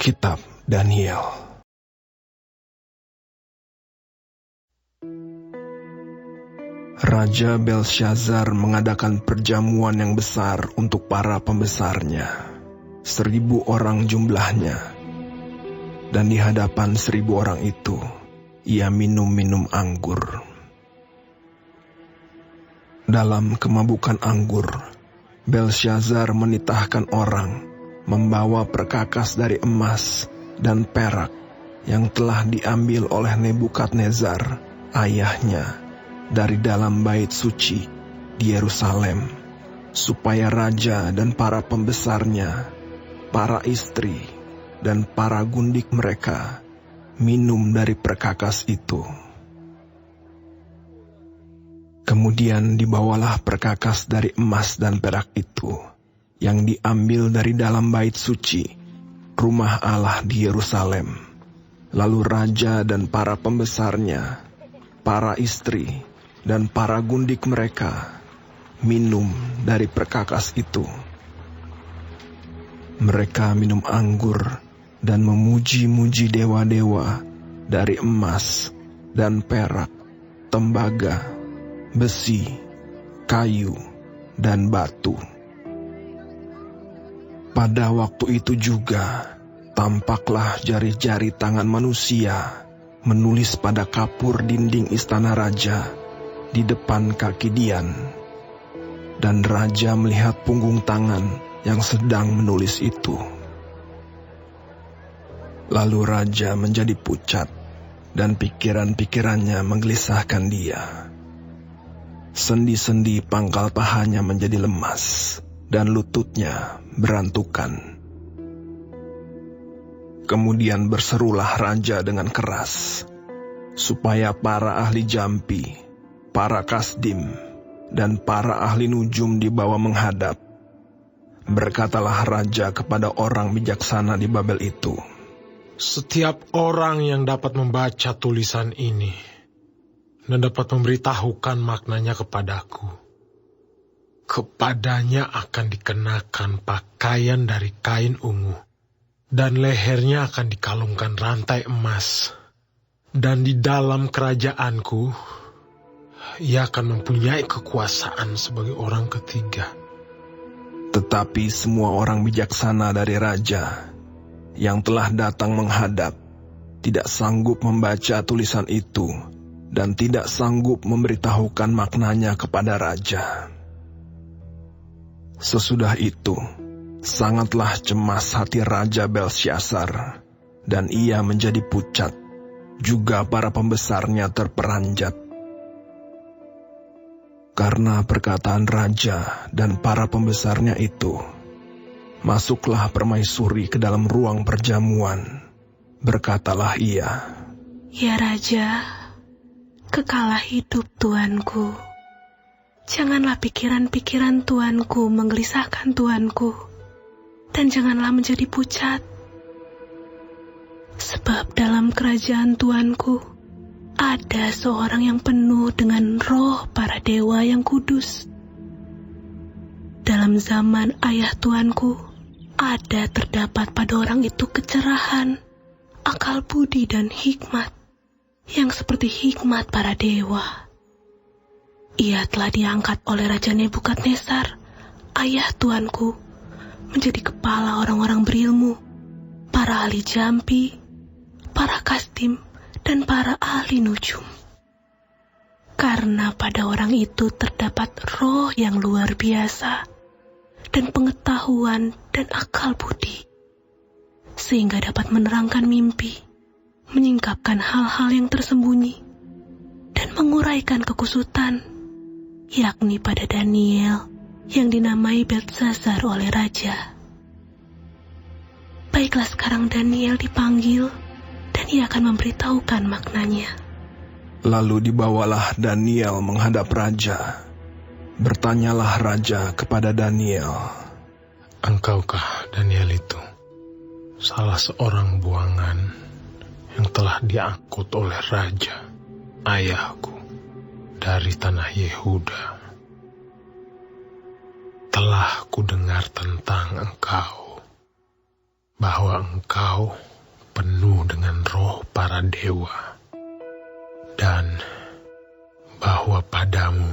Kitab Daniel. Raja Belshazzar mengadakan perjamuan yang besar untuk para pembesarnya, 1.000 orang jumlahnya. Dan di hadapan 1.000 orang itu, ia minum anggur. Dalam kemabukan anggur, Belshazzar menitahkan orang membawa perkakas dari emas dan perak yang telah diambil oleh Nebukadnezar, ayahnya, dari dalam bait suci di Yerusalem, supaya raja dan para pembesarnya, para istri, dan para gundik mereka minum dari perkakas itu. Kemudian dibawalah perkakas dari emas dan perak itu, yang diambil dari dalam bait suci, rumah Allah di Yerusalem. Lalu raja dan para pembesarnya, para istri, dan para gundik mereka minum dari perkakas itu. Mereka minum anggur dan memuji-muji dewa-dewa dari emas dan perak, tembaga, besi, kayu, dan batu. Pada waktu itu juga, tampaklah jari-jari tangan manusia menulis pada kapur dinding istana raja di depan kaki Dian. Dan raja melihat punggung tangan yang sedang menulis itu. Lalu raja menjadi pucat, dan pikiran-pikirannya menggelisahkan dia. Sendi-sendi pangkal pahanya menjadi lemas, dan lututnya berantukan. Kemudian berserulah raja dengan keras, supaya para ahli jampi, para kasdim, dan para ahli nujum dibawa menghadap. Berkatalah raja kepada orang bijaksana di Babel itu, "Setiap orang yang dapat membaca tulisan ini dan dapat memberitahukan maknanya kepadaku, kepadanya akan dikenakan pakaian dari kain ungu, dan lehernya akan dikalungkan rantai emas. Dan di dalam kerajaanku, ia akan mempunyai kekuasaan sebagai orang ketiga." Tetapi semua orang bijaksana dari raja yang telah datang menghadap tidak sanggup membaca tulisan itu dan tidak sanggup memberitahukan maknanya kepada raja. Sesudah itu, sangatlah cemas hati Raja Belshazzar, dan ia menjadi pucat, juga para pembesarnya terperanjat. Karena perkataan raja dan para pembesarnya itu, masuklah permaisuri ke dalam ruang perjamuan. Berkatalah ia, "Ya Raja, kekalah hidup tuanku. Janganlah pikiran-pikiran tuanku menggelisahkan tuanku, dan janganlah menjadi pucat. Sebab dalam kerajaan tuanku, ada seorang yang penuh dengan roh para dewa yang kudus. Dalam zaman ayah tuanku, ada terdapat pada orang itu kecerahan, akal budi dan hikmat, yang seperti hikmat para dewa. Ia telah diangkat oleh Raja Nebukadnezar, ayah tuanku, menjadi kepala orang-orang berilmu, para ahli jampi, para kasdim, dan para ahli nujum. Karena pada orang itu terdapat roh yang luar biasa, dan pengetahuan dan akal budi, sehingga dapat menerangkan mimpi, menyingkapkan hal-hal yang tersembunyi, dan menguraikan kekusutan, yakni pada Daniel yang dinamai Belshazzar oleh raja. Baiklah, sekarang Daniel dipanggil, dan ia akan memberitahukan maknanya." Lalu dibawalah Daniel menghadap raja. Bertanyalah raja kepada Daniel, "Engkaukah Daniel itu salah seorang buangan yang telah diangkut oleh raja, ayahku, dari tanah Yehuda? Telah kudengar tentang engkau bahwa engkau penuh dengan roh para dewa, dan bahwa padamu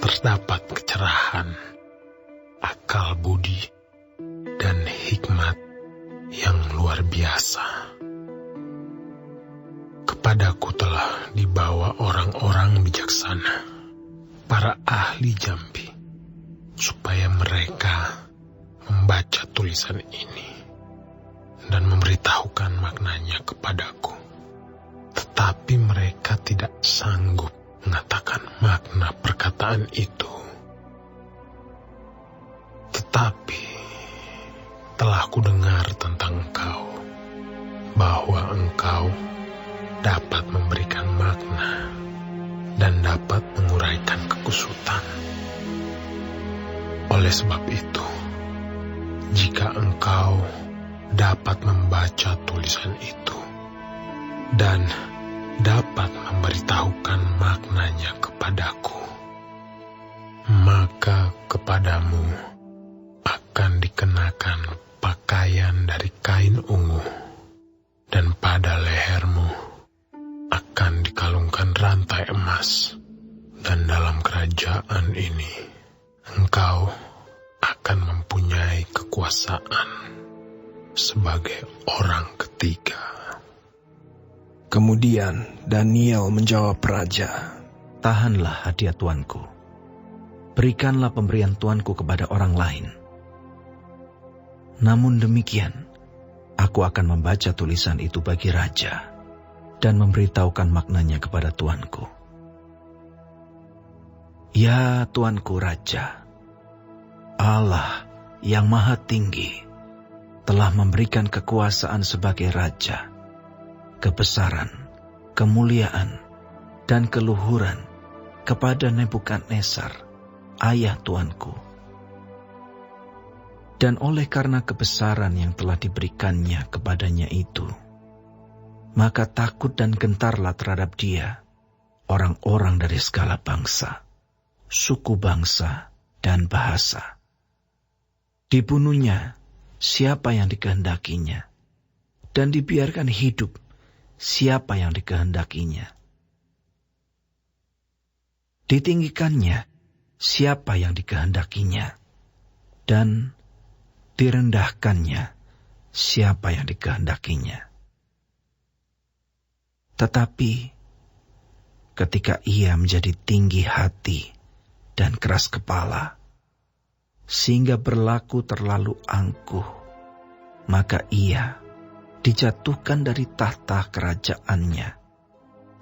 terdapat kecerahan, akal budi, dan hikmat yang luar biasa. Kepadaku telah dibawa orang-orang bijaksana, para ahli jambi, supaya mereka membaca tulisan ini dan memberitahukan maknanya kepadaku. Tetapi mereka tidak sanggup mengatakan makna perkataan itu. Tetapi telah kudengar tentang engkau, bahwa engkau dapat memberikan makna dan dapat menguraikan kekusutan. Oleh sebab itu, jika engkau dapat membaca tulisan itu dan dapat memberitahukan maknanya kepadaku, maka kepadamu akan dikenakan pakaian dari kain ungu, dan pada lehermu akan dikalungkan rantai emas, dan dalam kerajaan ini engkau akan mempunyai kekuasaan sebagai orang ketiga. Kemudian Daniel menjawab raja, "Tahanlah hadiah tuanku. Berikanlah pemberian tuanku kepada orang lain. Namun demikian, aku akan membaca tulisan itu bagi raja dan memberitahukan maknanya kepada tuanku. Ya tuanku raja, Allah yang maha tinggi telah memberikan kekuasaan sebagai raja, kebesaran, kemuliaan, dan keluhuran kepada Nebukadnezar, ayah tuanku. Dan oleh karena kebesaran yang telah diberikannya kepadanya itu, maka takut dan gentarlah terhadap dia orang-orang dari segala bangsa, suku bangsa, dan bahasa. Dibunuhnya siapa yang dikehendakinya, dan dibiarkan hidup siapa yang dikehendakinya. Ditinggikannya siapa yang dikehendakinya, dan direndahkannya siapa yang dikehendakinya. Tetapi ketika ia menjadi tinggi hati dan keras kepala, sehingga berlaku terlalu angkuh, maka ia dijatuhkan dari tahta kerajaannya,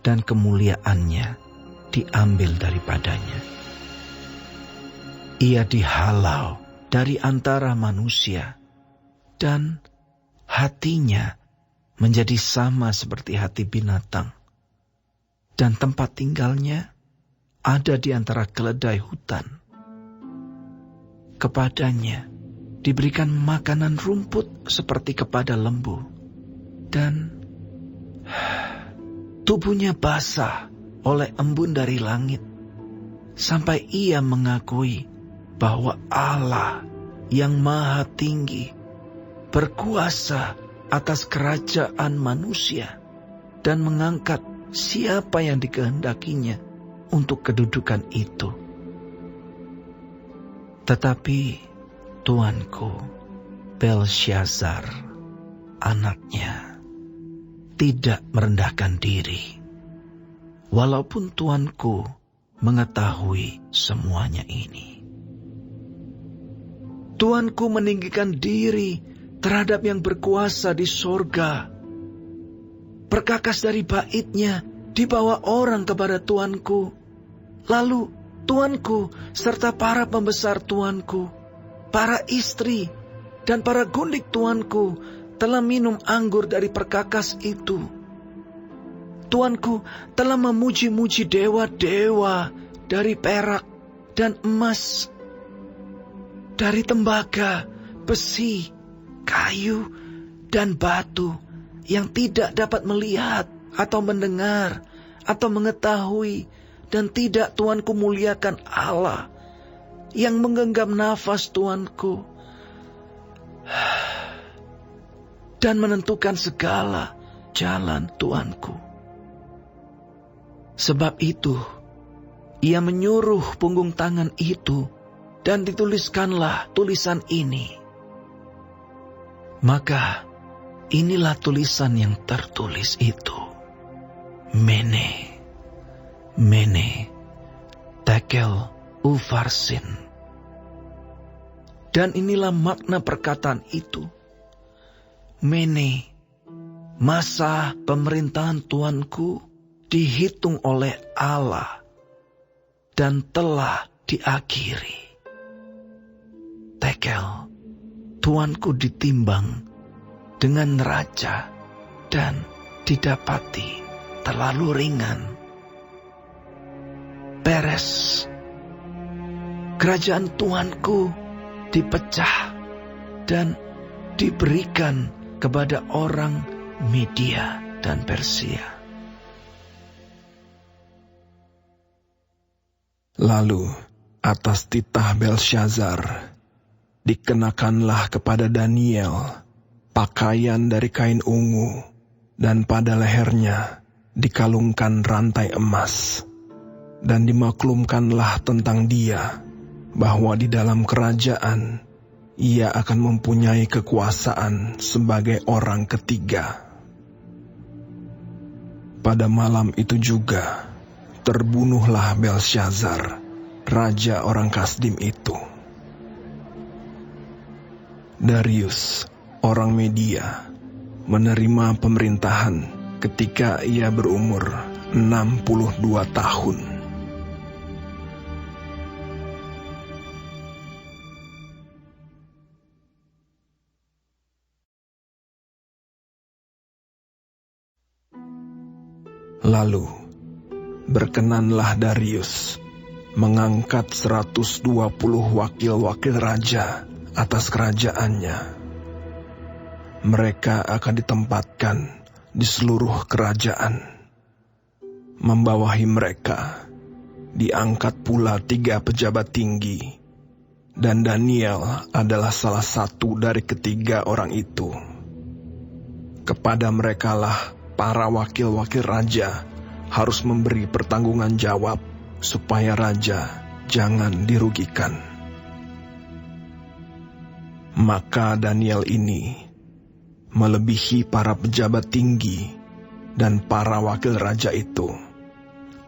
dan kemuliaannya diambil daripadanya. Ia dihalau dari antara manusia, dan hatinya menjadi sama seperti hati binatang, dan tempat tinggalnya ada di antara keledai hutan. Kepadanya diberikan makanan rumput seperti kepada lembu, dan tubuhnya basah oleh embun dari langit, sampai ia mengakui bahwa Allah yang maha tinggi berkuasa atas kerajaan manusia, dan mengangkat siapa yang dikehendakinya untuk kedudukan itu. Tetapi tuanku Belshazzar, anaknya, tidak merendahkan diri, walaupun tuanku mengetahui semuanya ini. Tuanku meninggikan diri terhadap yang berkuasa di sorga. Perkakas dari baitnya dibawa orang kepada tuanku. Lalu tuanku serta para pembesar tuanku, para istri, dan para gundik tuanku telah minum anggur dari perkakas itu. Tuanku telah memuji-muji dewa-dewa dari perak dan emas, dari tembaga, besi, kayu, dan batu yang tidak dapat melihat atau mendengar atau mengetahui, dan tidak tuanku muliakan Allah yang menggenggam nafas tuanku. dan menentukan segala jalan tuanku. Sebab itu, ia menyuruh punggung tangan itu dan dituliskanlah tulisan ini. Maka inilah tulisan yang tertulis itu. Mene, Mene, Tekel Upharsin. Dan inilah makna perkataan itu. Mene, masa pemerintahan tuanku dihitung oleh Allah dan telah diakhiri. Tekel, tuanku ditimbang dengan neraca dan didapati terlalu ringan. Peres, kerajaan tuanku dipecah dan diberikan kepada orang Media dan Persia. Lalu atas titah Belsyazar dikenakanlah kepada Daniel pakaian dari kain ungu, dan pada lehernya dikalungkan rantai emas. Dan dimaklumkanlah tentang dia bahwa di dalam kerajaan ia akan mempunyai kekuasaan sebagai orang ketiga. Pada malam itu juga terbunuhlah Belsyazar, raja orang Kasdim itu. Darius, orang Media, menerima pemerintahan ketika ia berumur 62 tahun. Lalu, berkenanlah Darius mengangkat 120 wakil-wakil raja atas kerajaannya. Mereka akan ditempatkan di seluruh kerajaan. Membawahi mereka, diangkat pula 3 pejabat tinggi, dan Daniel adalah salah satu dari ketiga orang itu. Kepada merekalah para wakil-wakil raja harus memberi pertanggungan jawab supaya raja jangan dirugikan. Maka Daniel ini melebihi para pejabat tinggi dan para wakil raja itu,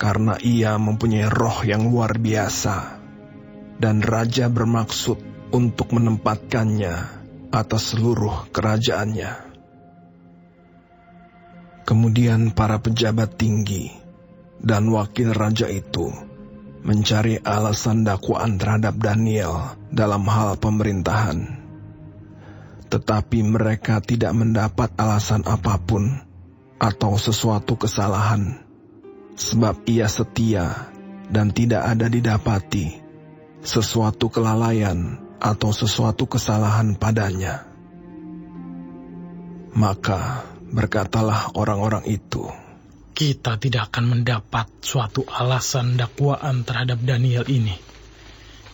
karena ia mempunyai roh yang luar biasa, dan raja bermaksud untuk menempatkannya atas seluruh kerajaannya. Kemudian para pejabat tinggi dan wakil raja itu mencari alasan dakwaan terhadap Daniel dalam hal pemerintahan. Tetapi mereka tidak mendapat alasan apapun atau sesuatu kesalahan, sebab ia setia dan tidak ada didapati sesuatu kelalaian atau sesuatu kesalahan padanya. Maka berkatalah orang-orang itu, kita tidak akan mendapat suatu alasan dakwaan terhadap Daniel ini,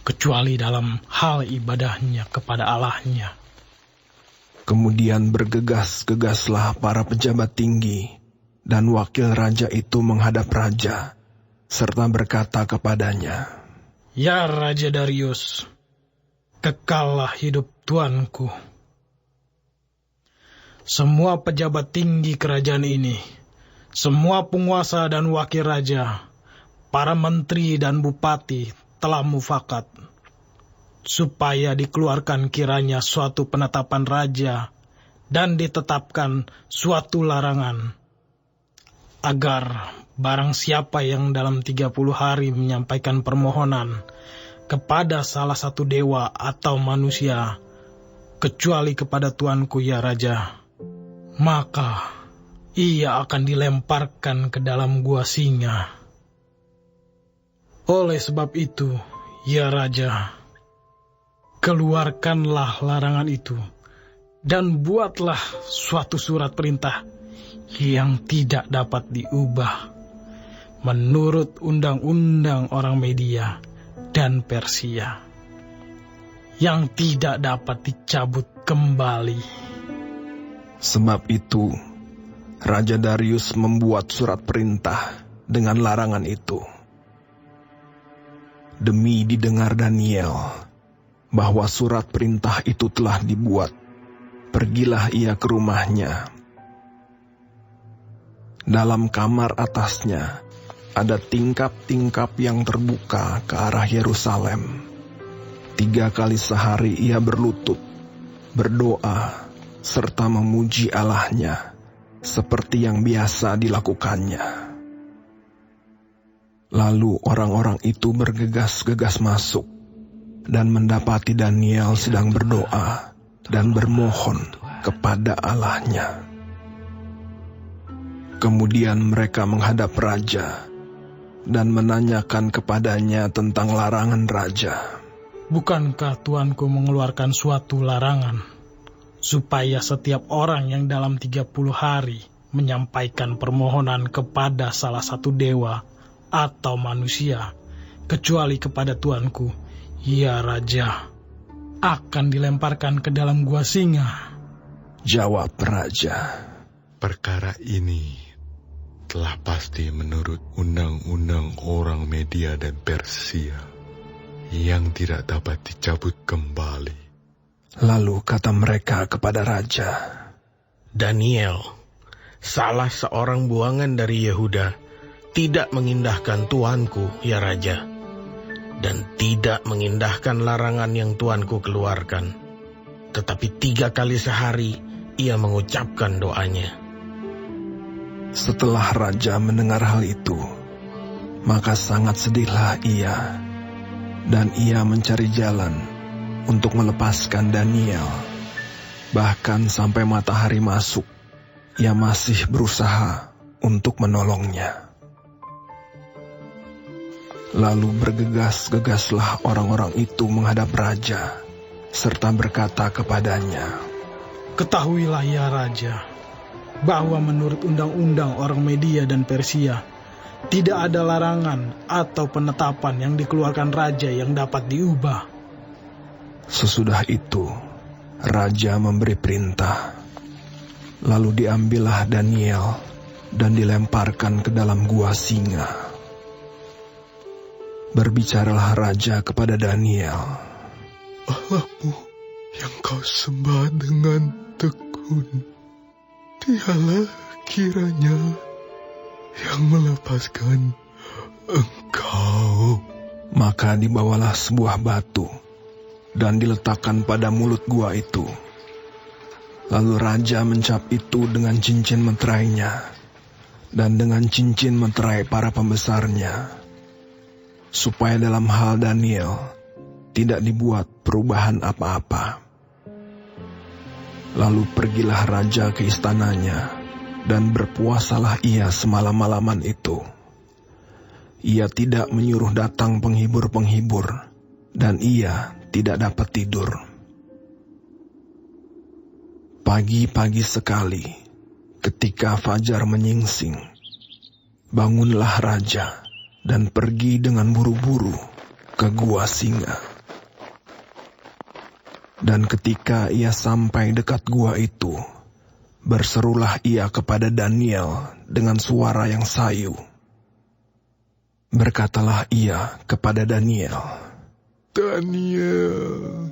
kecuali dalam hal ibadahnya kepada Allahnya. Kemudian bergegas-gegaslah para pejabat tinggi dan wakil raja itu menghadap raja, serta berkata kepadanya, Ya Raja Darius, kekallah hidup tuanku. Semua pejabat tinggi kerajaan ini, semua penguasa dan wakil raja, para menteri dan bupati telah mufakat, supaya dikeluarkan kiranya suatu penetapan raja dan ditetapkan suatu larangan, agar barang siapa yang dalam 30 hari menyampaikan permohonan kepada salah satu dewa atau manusia, kecuali kepada tuanku ya Raja, maka ia akan dilemparkan ke dalam gua singa. Oleh sebab itu, ya Raja, keluarkanlah larangan itu dan buatlah suatu surat perintah yang tidak dapat diubah menurut undang-undang orang Media dan Persia, yang tidak dapat dicabut kembali. Sebab itu, Raja Darius membuat surat perintah dengan larangan itu. Demi didengar Daniel bahwa surat perintah itu telah dibuat, pergilah ia ke rumahnya. Dalam kamar atasnya ada tingkap-tingkap yang terbuka ke arah Yerusalem. 3 kali sehari ia berlutut, berdoa, serta memuji Allahnya, seperti yang biasa dilakukannya. Lalu orang-orang itu bergegas-gegas masuk dan mendapati Daniel sedang berdoa dan bermohon kepada Allahnya. Kemudian mereka menghadap raja dan menanyakan kepadanya tentang larangan raja. Bukankah Tuanku mengeluarkan suatu larangan, supaya setiap orang yang dalam 30 hari menyampaikan permohonan kepada salah satu dewa atau manusia, kecuali kepada Tuanku, ya Raja, akan dilemparkan ke dalam gua singa? Jawab raja, perkara ini telah pasti menurut undang-undang orang Media dan Persia yang tidak dapat dicabut kembali. Lalu kata mereka kepada raja, Daniel, salah seorang buangan dari Yehuda, tidak mengindahkan tuanku, ya Raja, dan tidak mengindahkan larangan yang tuanku keluarkan. Tetapi 3 kali sehari ia mengucapkan doanya. Setelah raja mendengar hal itu, maka sangat sedihlah ia, dan ia mencari jalan untuk melepaskan Daniel. Bahkan sampai matahari masuk, ia masih berusaha untuk menolongnya. Lalu bergegas-gegaslah orang-orang itu menghadap raja, serta berkata kepadanya, Ketahuilah ya Raja, bahwa menurut undang-undang orang Media dan Persia, tidak ada larangan atau penetapan yang dikeluarkan raja yang dapat diubah. Sesudah itu, raja memberi perintah. Lalu diambillah Daniel dan dilemparkan ke dalam gua singa. Berbicaralah raja kepada Daniel, Allahmu yang kau sembah dengan tekun, dialah kiranya yang melepaskan engkau. Maka dibawalah sebuah batu dan diletakkan pada mulut gua itu. Lalu raja mencap itu dengan cincin meterainya dan dengan cincin meterai para pembesarnya, supaya dalam hal Daniel tidak dibuat perubahan apa-apa. Lalu pergilah raja ke istananya, dan berpuasalah ia semalam-malaman itu. Ia tidak menyuruh datang penghibur-penghibur, dan ia tidak dapat tidur. Pagi-pagi sekali, ketika fajar menyingsing, bangunlah raja dan pergi dengan buru-buru ke gua singa. Dan ketika ia sampai dekat gua itu, berserulah ia kepada Daniel dengan suara yang sayu. Berkatalah ia kepada Daniel, Daniel,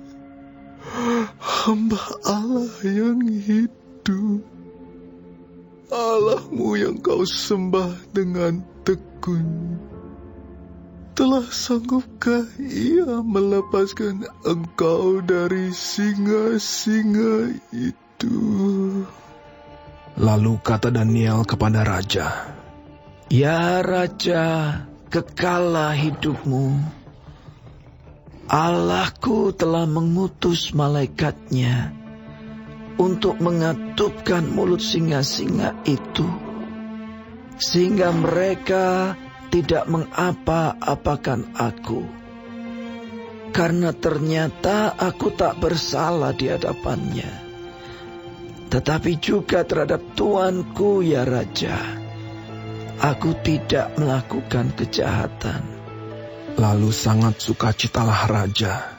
hamba Allah yang hidup, Allahmu yang kau sembah dengan tekun, telah sanggupkah ia melepaskan engkau dari singa-singa itu? Lalu kata Daniel kepada raja, Ya Raja, kekallah hidupmu. Allahku telah mengutus malaikatnya untuk mengatupkan mulut singa-singa itu, sehingga mereka tidak mengapa-apakan aku. Karena ternyata aku tak bersalah di hadapannya, tetapi juga terhadap tuanku ya Raja, aku tidak melakukan kejahatan. Lalu sangat sukacitalah raja,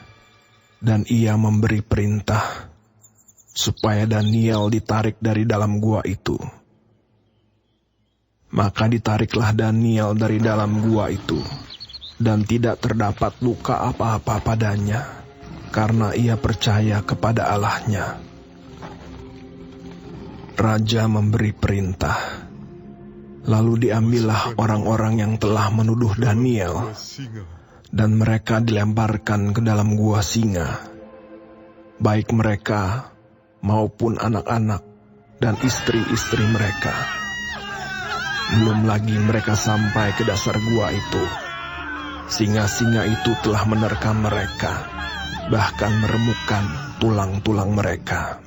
dan ia memberi perintah supaya Daniel ditarik dari dalam gua itu. Maka ditariklah Daniel dari dalam gua itu, dan tidak terdapat luka apa-apa padanya, karena ia percaya kepada Allahnya. Raja memberi perintah. Lalu diambillah orang-orang yang telah menuduh Daniel, dan mereka dilemparkan ke dalam gua singa, baik mereka maupun anak-anak dan istri-istri mereka. Belum lagi mereka sampai ke dasar gua itu, singa-singa itu telah menerkam mereka, bahkan meremukkan tulang-tulang mereka.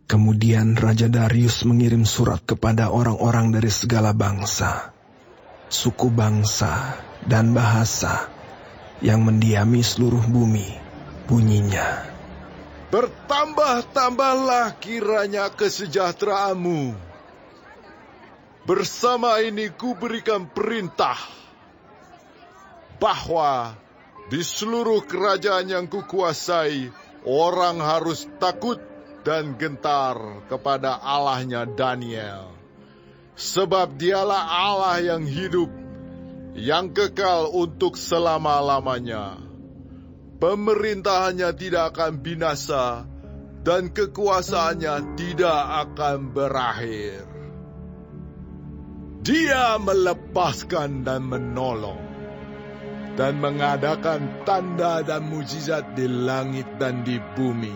Kemudian Raja Darius mengirim surat kepada orang-orang dari segala bangsa, suku bangsa, dan bahasa yang mendiami seluruh bumi. Bunyinya, bertambah-tambahlah kiranya kesejahteraanmu. Bersama ini ku berikan perintah bahwa di seluruh kerajaan yang kukuasai, orang harus takut dan gentar kepada Allahnya Daniel. Sebab dialah Allah yang hidup, yang kekal untuk selama-lamanya. Pemerintahannya tidak akan binasa, dan kekuasaannya tidak akan berakhir. Dia melepaskan dan menolong, dan mengadakan tanda dan mujizat di langit dan di bumi.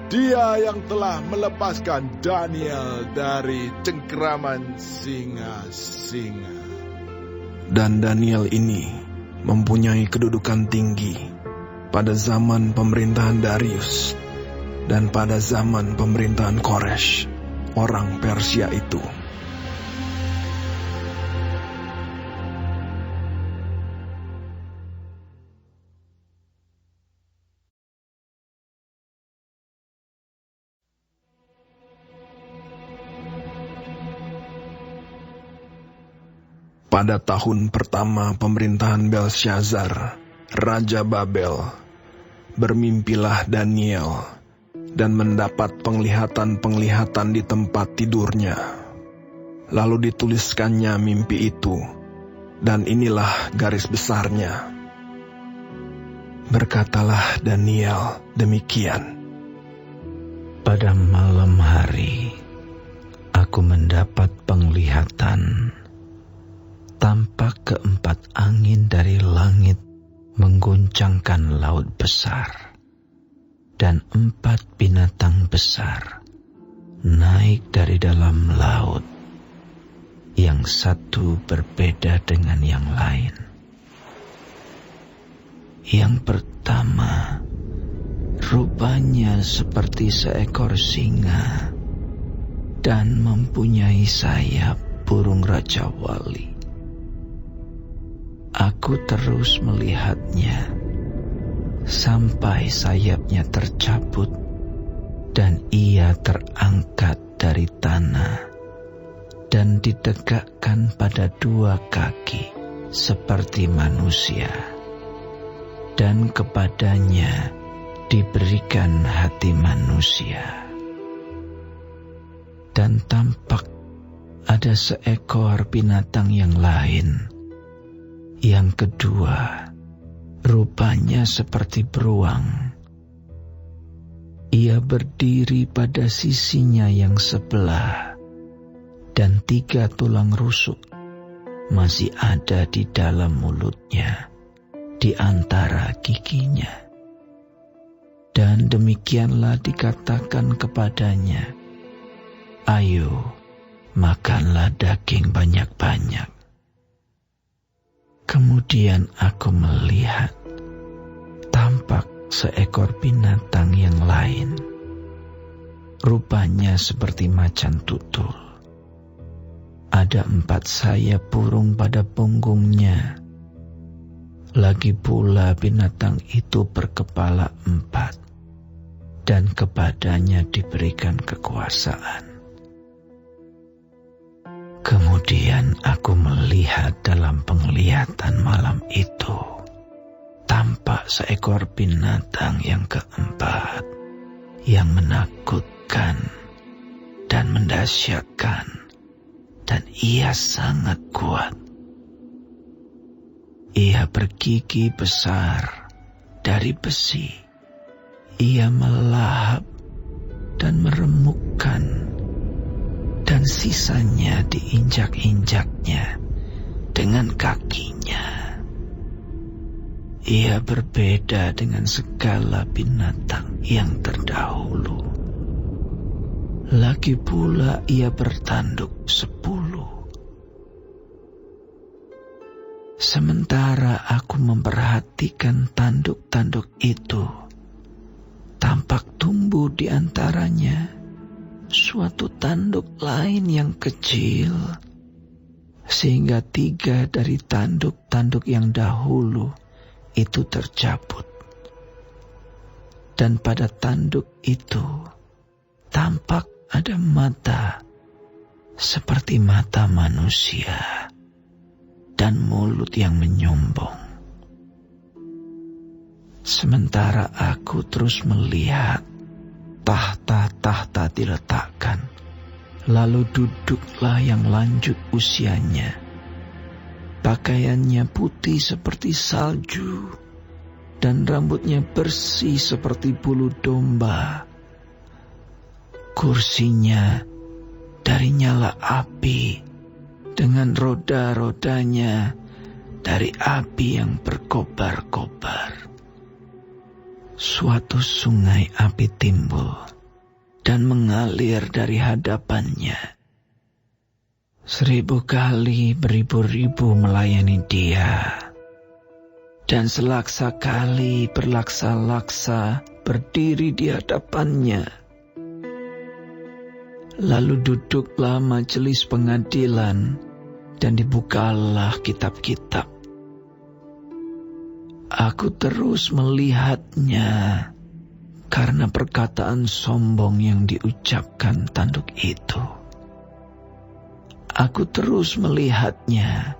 Dia yang telah melepaskan Daniel dari cengkeraman singa-singa. Dan Daniel ini mempunyai kedudukan tinggi pada zaman pemerintahan Darius dan pada zaman pemerintahan Koresh, orang Persia itu. Pada tahun pertama pemerintahan Belshazzar, Raja Babel, bermimpilah Daniel dan mendapat penglihatan-penglihatan di tempat tidurnya. Lalu dituliskannya mimpi itu, dan inilah garis besarnya. Berkatalah Daniel demikian. Pada malam hari, aku mendapat penglihatan. Tampak keempat angin dari langit mengguncangkan laut besar, dan 4 binatang besar naik dari dalam laut, yang satu berbeda dengan yang lain. Yang pertama, rupanya seperti seekor singa, dan mempunyai sayap burung Raja Wali. Aku terus melihatnya sampai sayapnya tercabut dan ia terangkat dari tanah dan ditegakkan pada 2 kaki seperti manusia, dan kepadanya diberikan hati manusia. Dan tampak ada seekor binatang yang lain. Yang kedua, rupanya seperti beruang. Ia berdiri pada sisinya yang sebelah, dan 3 tulang rusuk masih ada di dalam mulutnya, di antara giginya. Dan demikianlah dikatakan kepadanya, ayo, makanlah daging banyak-banyak. Kemudian aku melihat, tampak seekor binatang yang lain, rupanya seperti macan tutul. Ada 4 sayap burung pada punggungnya. Lagi pula binatang itu berkepala 4, dan kepadanya diberikan kekuasaan. Kemudian aku melihat dalam penglihatan malam itu, tampak seekor binatang yang keempat, yang menakutkan dan mendahsyatkan, dan ia sangat kuat. Ia bergigi besar dari besi. Ia melahap dan meremukkan, dan sisanya diinjak-injaknya dengan kakinya. Ia berbeda dengan segala binatang yang terdahulu. Lagi pula ia bertanduk 10. Sementara aku memperhatikan tanduk-tanduk itu, tampak tumbuh di antaranya suatu tanduk lain yang kecil, sehingga 3 dari tanduk-tanduk yang dahulu itu tercabut. Dan pada tanduk itu tampak ada mata seperti mata manusia dan mulut yang menyombong. Sementara aku terus melihat, tahta-tahta diletakkan, lalu duduklah yang lanjut usianya. Pakaiannya putih seperti salju, dan rambutnya bersih seperti bulu domba. Kursinya dari nyala api, dengan roda-rodanya dari api yang berkobar-kobar. Suatu sungai api timbul dan mengalir dari hadapannya. 1000 kali beribu-ribu melayani dia, dan selaksa kali berlaksa-laksa berdiri di hadapannya. Lalu duduklah majelis pengadilan, dan dibukalah kitab-kitab. Aku terus melihatnya karena perkataan sombong yang diucapkan tanduk itu. Aku terus melihatnya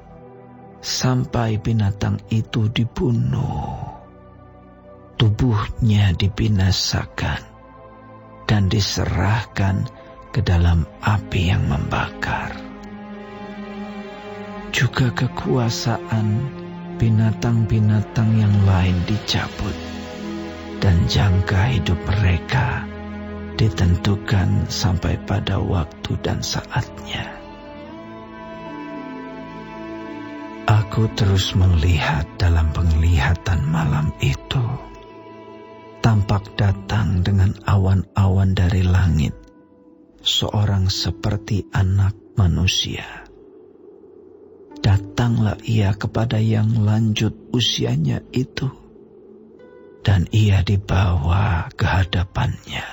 sampai binatang itu dibunuh. Tubuhnya dibinasakan dan diserahkan ke dalam api yang membakar. Juga kekuasaan binatang-binatang yang lain dicabut, dan jangka hidup mereka ditentukan sampai pada waktu dan saatnya. Aku terus melihat dalam penglihatan malam itu. Tampak datang dengan awan-awan dari langit seorang seperti anak manusia. Datanglah ia kepada yang lanjut usianya itu, dan ia dibawa ke hadapannya.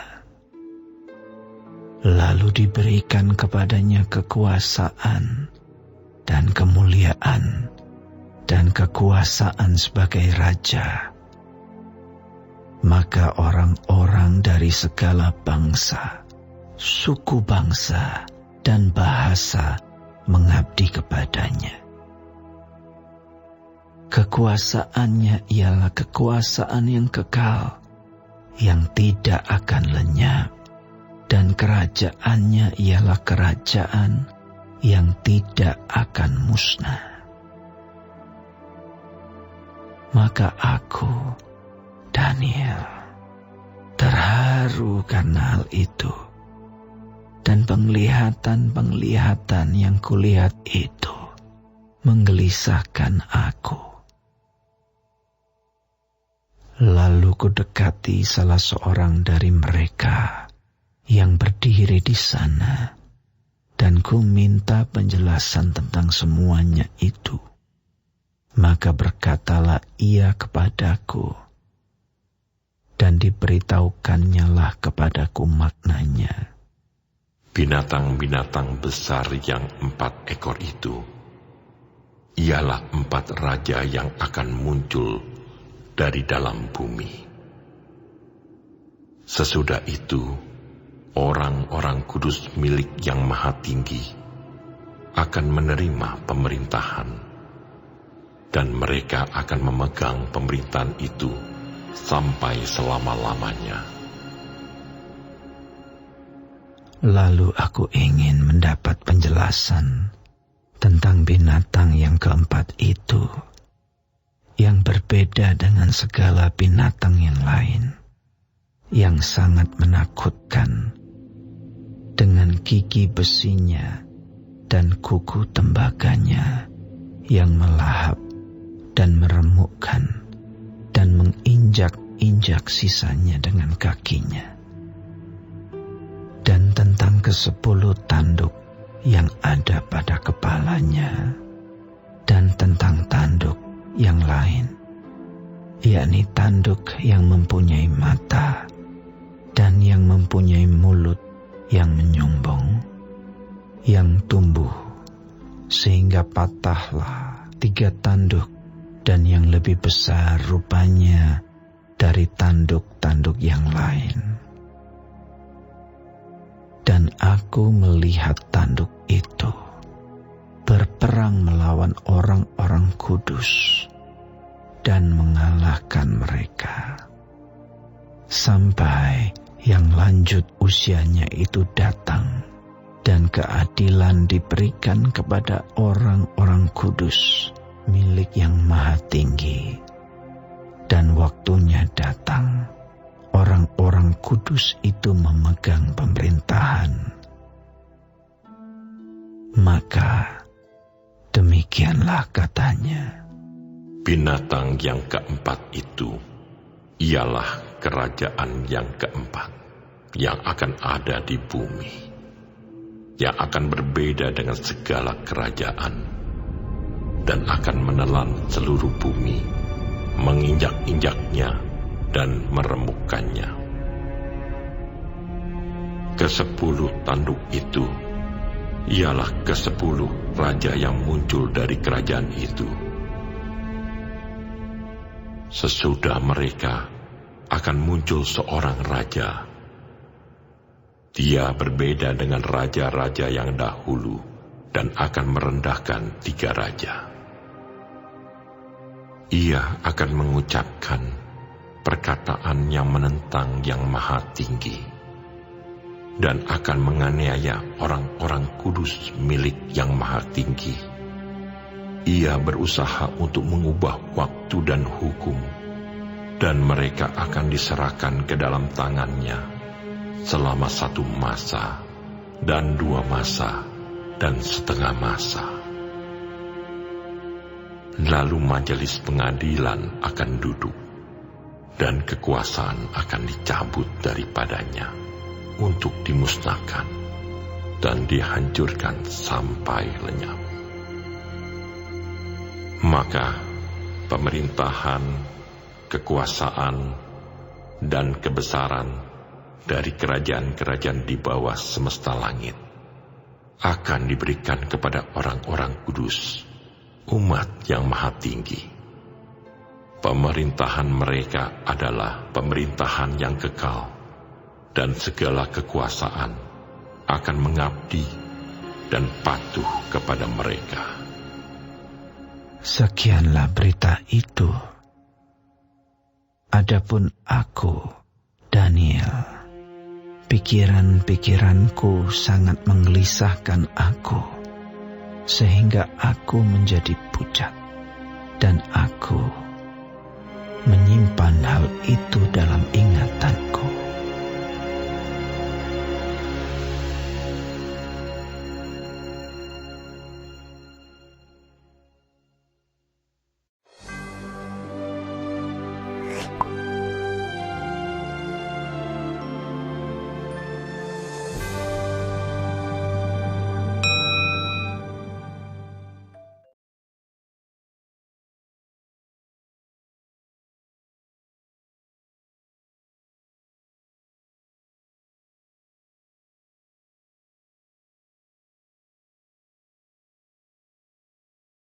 Lalu diberikan kepadanya kekuasaan dan kemuliaan dan kekuasaan sebagai raja. Maka orang-orang dari segala bangsa, suku bangsa, dan bahasa mengabdi kepadanya. Kekuasaannya ialah kekuasaan yang kekal, yang tidak akan lenyap, dan kerajaannya ialah kerajaan yang tidak akan musnah. Maka aku, Daniel, terharu karena hal itu, dan penglihatan-penglihatan yang kulihat itu menggelisahkan aku. Lalu kudekati salah seorang dari mereka yang berdiri di sana, dan ku minta penjelasan tentang semuanya itu. Maka berkatalah ia kepadaku, dan diberitahukannya lah kepadaku maknanya. Binatang-binatang besar yang 4 ekor itu ialah 4 raja yang akan muncul dari dalam bumi. Sesudah itu, orang-orang kudus milik Yang Maha Tinggi akan menerima pemerintahan, dan mereka akan memegang pemerintahan itu sampai selama-lamanya. Lalu aku ingin mendapat penjelasan tentang binatang yang keempat itu, yang berbeda dengan segala binatang yang lain, yang sangat menakutkan, dengan gigi besinya dan kuku tembaganya yang melahap dan meremukkan dan menginjak-injak sisanya dengan kakinya. Dan tentang ke-10 tanduk yang ada pada kepalanya, dan tentang tanduk yang lain, yakni tanduk yang mempunyai mata dan yang mempunyai mulut yang menyombong, yang tumbuh sehingga patahlah 3 tanduk dan yang lebih besar rupanya dari tanduk-tanduk yang lain. Dan aku melihat tanduk itu berperang melawan orang-orang kudus dan mengalahkan mereka, sampai yang lanjut usianya itu datang, dan keadilan diberikan kepada orang-orang kudus milik Yang Maha Tinggi. Dan waktunya datang, orang-orang kudus itu memegang pemerintahan. Maka demikianlah katanya. Binatang yang keempat itu ialah kerajaan yang keempat yang akan ada di bumi, yang akan berbeda dengan segala kerajaan dan akan menelan seluruh bumi, menginjak-injaknya dan meremukkannya. Ke-10 tanduk itu ialah ke-10 raja yang muncul dari kerajaan itu. Sesudah mereka akan muncul seorang raja. Dia berbeda dengan raja-raja yang dahulu dan akan merendahkan 3 raja. Ia akan mengucapkan perkataan yang menentang Yang Maha Tinggi dan akan menganiaya orang-orang kudus milik Yang Maha Tinggi. Ia berusaha untuk mengubah waktu dan hukum, dan mereka akan diserahkan ke dalam tangannya selama 1 masa dan 2 masa dan setengah masa. Lalu majelis pengadilan akan duduk, dan kekuasaan akan dicabut daripadanya untuk dimusnahkan dan dihancurkan sampai lenyap. Maka pemerintahan, kekuasaan, dan kebesaran dari kerajaan-kerajaan di bawah semesta langit akan diberikan kepada orang-orang kudus, umat Yang Maha Tinggi. Pemerintahan mereka adalah pemerintahan yang kekal, dan segala kekuasaan akan mengabdi dan patuh kepada mereka. Sekianlah berita itu. Adapun aku, Daniel, pikiran-pikiranku sangat menggelisahkan aku, sehingga aku menjadi pucat, dan aku menyimpan hal itu dalam ingatanku.